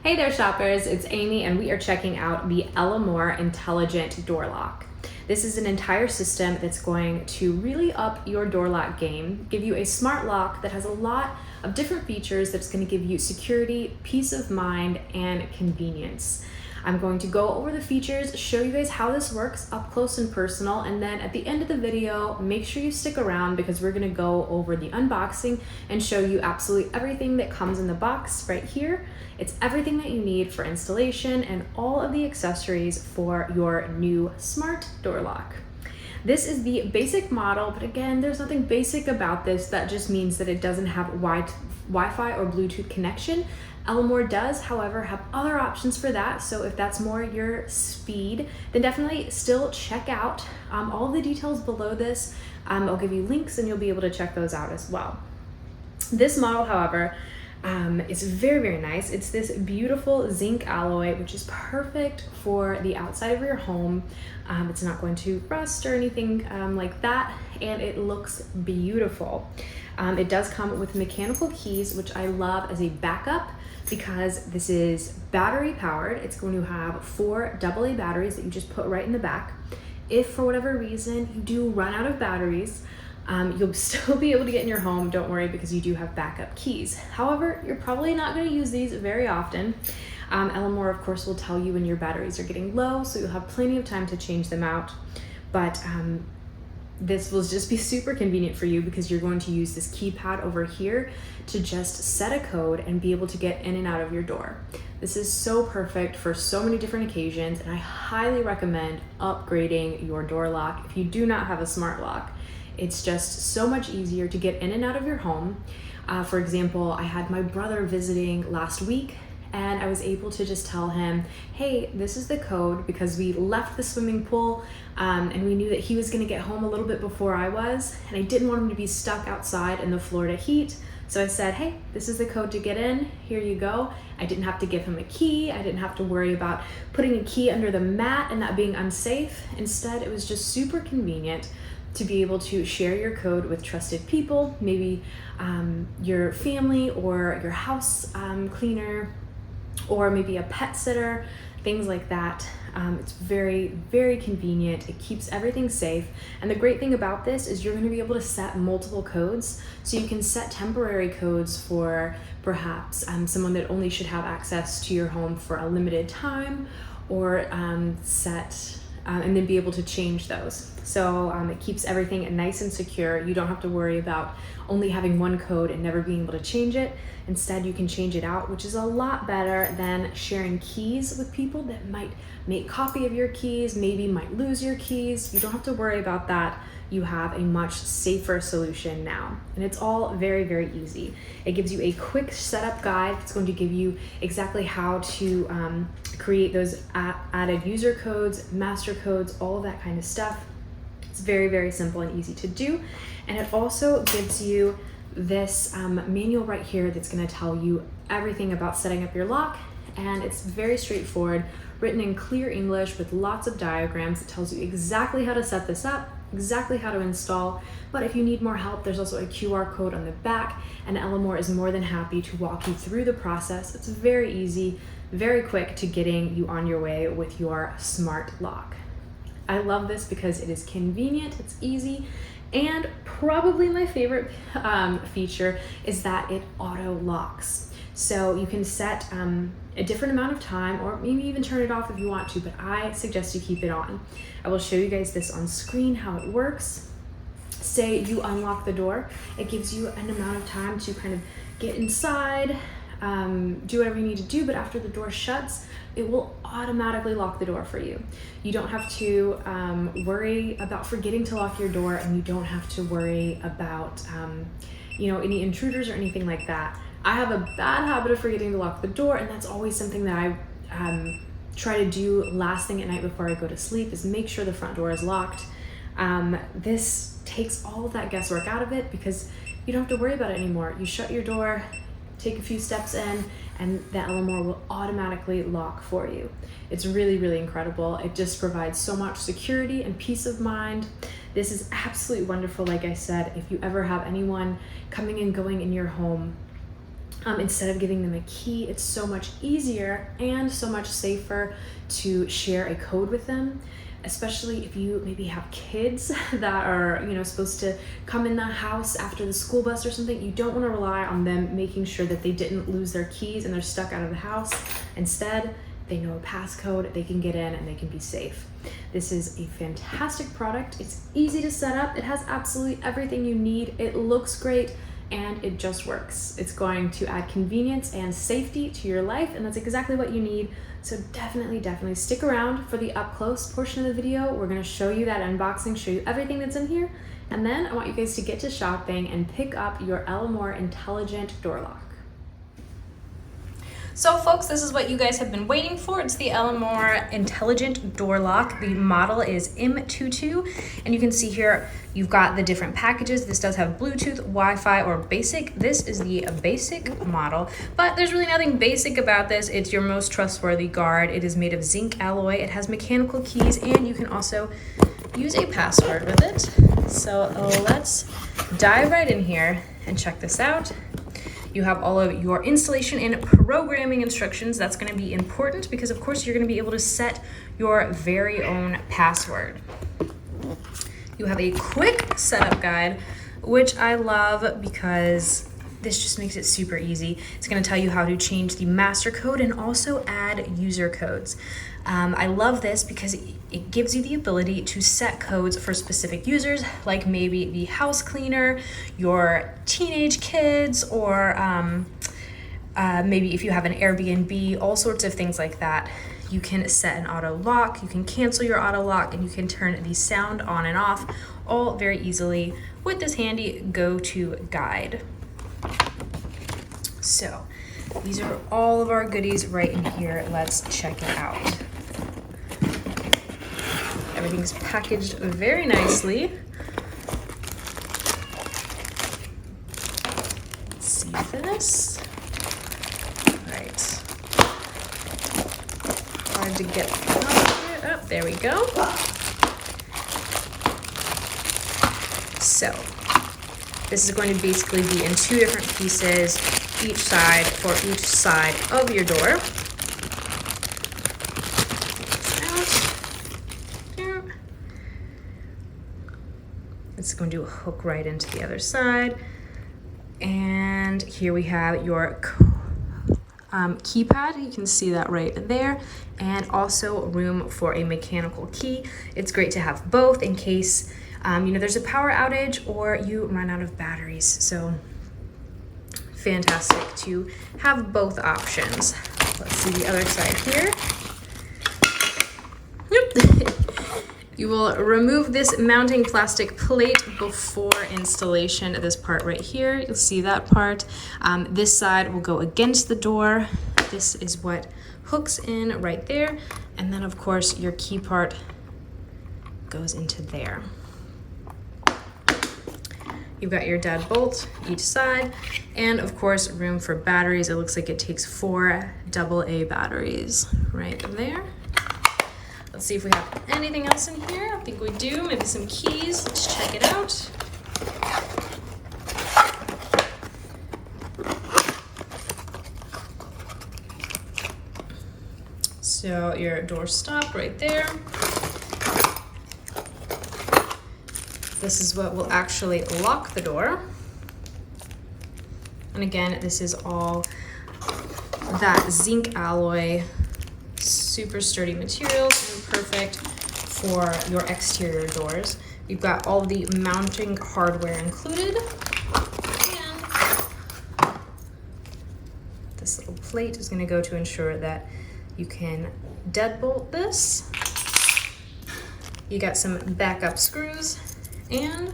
Hey there shoppers, it's Amy and we are checking out the Elamor Intelligent Door Lock. This is an entire system that's going to really up your door lock game, give you a smart lock that has a lot of different features that's going to give you security, peace of mind, and convenience. I'm going to go over the features, show you guys how this works up close and personal, and then at the end of the video, make sure you stick around because we're going to go over the unboxing and show you absolutely everything that comes in the box right here. It's everything that you need for installation and all of the accessories for your new smart door lock. This is the basic model, but again, there's nothing basic about this. That just means that it doesn't have Wi-Fi or Bluetooth connection. Elamor does, however, have other options for that. So if that's more your speed, then definitely still check out all the details below this. I'll give you links and you'll be able to check those out as well. This model, however, is very, very nice. It's this beautiful zinc alloy, which is perfect for the outside of your home. It's not going to rust or anything like that, and it looks beautiful. It does come with mechanical keys, which I love as a backup because this is battery powered. It's going to have 4 AA batteries that you just put right in the back. If for whatever reason you do run out of batteries, you'll still be able to get in your home, don't worry, because you do have backup keys. However, you're probably not going to use these very often. Elamor, of course, will tell you when your batteries are getting low, so you'll have plenty of time to change them out. But this will just be super convenient for you because you're going to use this keypad over here to just set a code and be able to get in and out of your door. This is so perfect for so many different occasions, and I highly recommend upgrading your door lock if you do not have a smart lock. It's just so much easier to get in and out of your home. For example, I had my brother visiting last week and I was able to just tell him, hey, this is the code, because we left the swimming pool and we knew that he was gonna get home a little bit before I was, and I didn't want him to be stuck outside in the Florida heat. So I said, hey, this is the code to get in, here you go. I didn't have to give him a key. I didn't have to worry about putting a key under the mat and that being unsafe. Instead, it was just super convenient to be able to share your code with trusted people, maybe your family or your house cleaner, or maybe a pet sitter, things like that. It's very, very convenient. It keeps everything safe. And the great thing about this is you're going to be able to set multiple codes. So you can set temporary codes for perhaps someone that only should have access to your home for a limited time, or set and then be able to change those. So it keeps everything nice and secure. You don't have to worry about only having one code and never being able to change it. Instead, you can change it out, which is a lot better than sharing keys with people that might make copy of your keys, maybe might lose your keys. You don't have to worry about that. You have a much safer solution now. And it's all very, very easy. It gives you a quick setup guide. It's going to give you exactly how to create those added user codes, master codes, all of that kind of stuff. It's very, very simple and easy to do. And it also gives you this manual right here that's going to tell you everything about setting up your lock. And it's very straightforward, written in clear English with lots of diagrams. It tells you exactly how to set this up, exactly how to install. But if you need more help, there's also a QR code on the back, and Elamor is more than happy to walk you through the process. It's very easy, very quick to getting you on your way with your smart lock. I love this because it is convenient, it's easy, and probably my favorite feature is that it auto locks. So you can set a different amount of time, or maybe even turn it off if you want to, but I suggest you keep it on. I will show you guys this on screen, how it works. Say you unlock the door, it gives you an amount of time to kind of get inside, do whatever you need to do, but after the door shuts, it will automatically lock the door for you. You don't have to worry about forgetting to lock your door, and you don't have to worry about any intruders or anything like that. I have a bad habit of forgetting to lock the door, and that's always something that I try to do last thing at night before I go to sleep, is make sure the front door is locked. This takes all of that guesswork out of it because you don't have to worry about it anymore. You shut your door, take a few steps in, and the Elamor will automatically lock for you. It's really, really incredible. It just provides so much security and peace of mind. This is absolutely wonderful. Like I said, if you ever have anyone coming and going in your home, Instead of giving them a key, it's so much easier and so much safer to share a code with them, especially if you maybe have kids that are, supposed to come in the house after the school bus or something. You don't want to rely on them making sure that they didn't lose their keys and they're stuck out of the house. Instead, they know a passcode, they can get in and they can be safe. This is a fantastic product. It's easy to set up. It has absolutely everything you need. It looks great and it just works. It's going to add convenience and safety to your life, and that's exactly what you need. So definitely stick around for the up close portion of the video. We're gonna show you that unboxing, show you everything that's in here, and then I want you guys to get to shopping and pick up your Elamor Intelligent Door Lock. So folks, this is what you guys have been waiting for. It's the Elamor Intelligent Door Lock. The model is M22, and you can see here you've got the different packages. This does have Bluetooth, Wi-Fi, or basic. This is the basic model, but there's really nothing basic about this. It's your most trustworthy guard. It is made of zinc alloy. It has mechanical keys, and you can also use a password with it. So let's dive right in here and check this out. You have all of your installation and programming instructions. That's going to be important because, of course, you're going to be able to set your very own password. You have a quick setup guide, which I love because this just makes it super easy. It's going to tell you how to change the master code and also add user codes. I love this because it gives you the ability to set codes for specific users, like maybe the house cleaner, your teenage kids, or maybe if you have an Airbnb, all sorts of things like that. You can set an auto lock, you can cancel your auto lock, and you can turn the sound on and off all very easily with this handy go-to guide. So these are all of our goodies right in here. Let's check it out. Everything's packaged very nicely. Let's see this. All right. Hard to get out here. Oh, there we go. So this is going to basically be in two different pieces, each side for each side of your door. It's going to hook right into the other side. And here we have your keypad. You can see that right there. And also room for a mechanical key. It's great to have both in case there's a power outage or you run out of batteries. So fantastic to have both options. Let's see the other side here. Yep. You will remove this mounting plastic plate before installation of this part right here. You'll see that part. This side will go against the door. This is what hooks in right there. And then of course your key part goes into there. You've got your deadbolt each side, and of course room for batteries. It looks like it takes 4 AA batteries right there. Let's see if we have anything else in here. I think we do. Maybe some keys. Let's check it out. So your door stop right there. This is what will actually lock the door. And again, this is all that zinc alloy, super sturdy materials, and perfect for your exterior doors. You've got all the mounting hardware included. And this little plate is going to go to ensure that you can deadbolt this. You got some backup screws and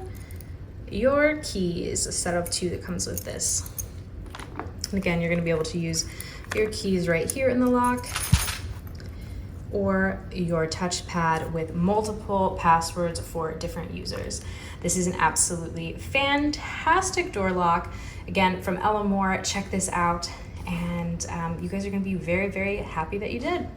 your keys, a set of 2 that comes with this. And again, you're going to be able to use your keys right here in the lock, or your touchpad with multiple passwords for different users. This is an absolutely fantastic door lock. Again, from Elamor, check this out, and you guys are going to be very, very happy that you did.